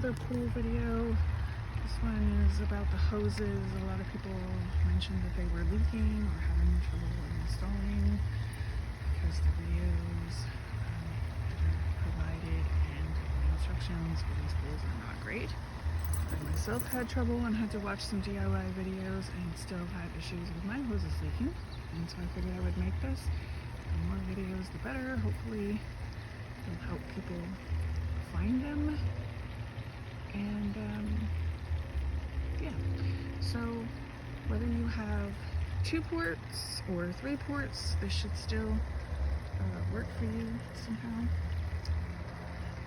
another pool video. This one is about the hoses. A lot of people mentioned that they were leaking or having trouble installing because the videos that are provided and the instructions for these pools are not great. I myself had trouble and had to watch some DIY videos and still had issues with my hoses leaking. And so I figured I would make this. The more videos, the better. Hopefully it'll help people find them. And yeah, so whether you have 2 ports or 3 ports, this should still work for you somehow.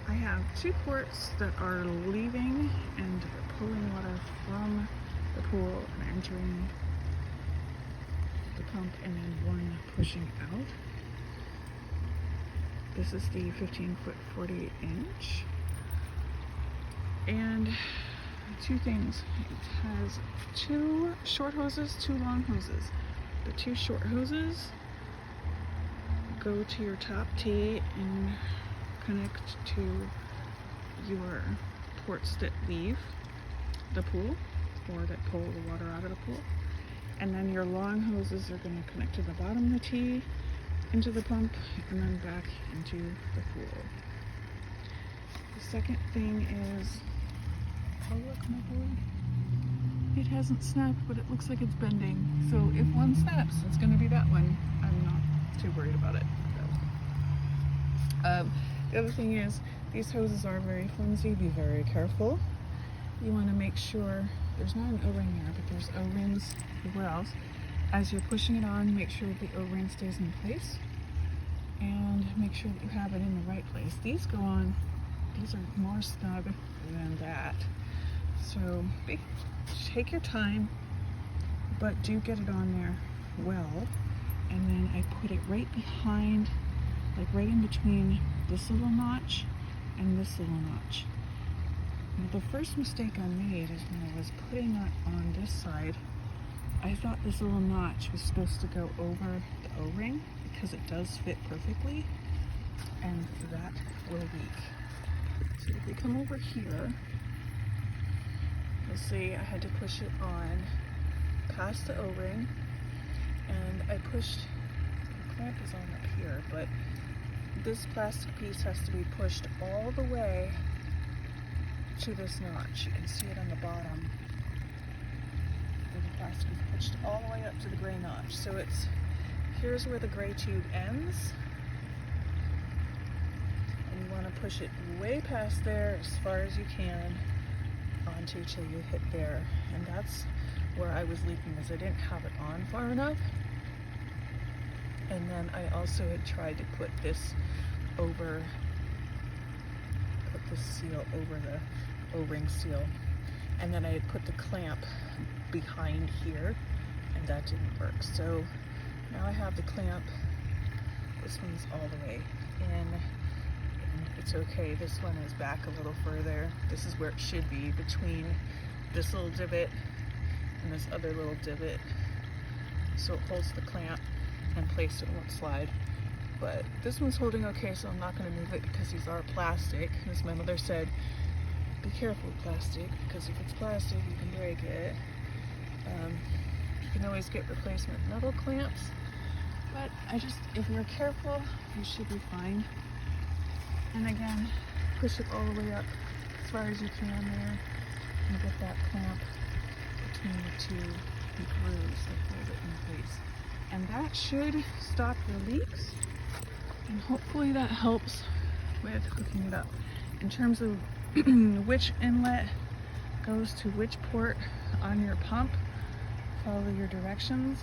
I have 2 ports that are leaving and pulling water from the pool and entering the pump, and then one pushing out. This is the 15-foot 48-inch. And 2 things. It has 2 short hoses, 2 long hoses. The 2 short hoses go to your top tee and connect to your ports that leave the pool or that pull the water out of the pool. And then your long hoses are going to connect to the bottom of the tee, into the pump, and then back into the pool. The second thing is, oh look, my board. It hasn't snapped, but it looks like it's bending. So if one snaps, it's going to be that one. I'm not too worried about it. So. The other thing is, these hoses are very flimsy. Be very careful. You want to make sure there's not an O-ring there, but there's O-rings everywhere else. As you're pushing it on, make sure the O-ring stays in place and make sure that you have it in the right place. These go on, these are more snug than that. So take your time, but do get it on there well. And then I put it right behind, like right in between this little notch and this little notch. Now, the first mistake I made is when I was putting it on this side, I thought this little notch was supposed to go over the O-ring because it does fit perfectly, and that will leak. So if we come over here, you'll see I had to push it on past the O-ring, and I pushed, the clamp is on up here, but this plastic piece has to be pushed all the way to this notch. You can see it on the bottom. The plastic is pushed all the way up to the gray notch. So it's, here's where the gray tube ends. And you want to push it way past there as far as you can onto till you hit there. And that's where I was leaking, is I didn't have it on far enough. And then I also had tried to put this over, put this seal over the O-ring seal. And then I had put the clamp behind here, and that didn't work. So now I have the clamp. This one's all the way in, and it's okay. This one is back a little further. This is where it should be, between this little divot and this other little divot. So it holds the clamp in place, so it won't slide. But this one's holding okay, so I'm not going to move it because these are plastic. As my mother said, be careful with plastic, because if it's plastic, you can break it. You can always get replacement metal clamps, but if you're careful, you should be fine. And again, push it all the way up as far as you can there, and get that clamp between the 2 grooves that hold it in place. And that should stop your leaks, and hopefully that helps with hooking it up. In terms of which inlet goes to which port on your pump, follow your directions.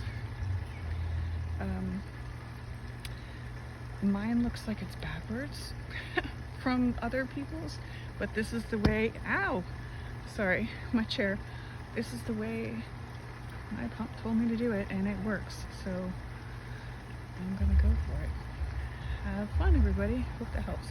Mine looks like it's backwards from other people's, but this is the way, ow, sorry, my chair. This is the way my pump told me to do it, and it works, so I'm gonna go for it. Have fun, everybody. Hope that helps.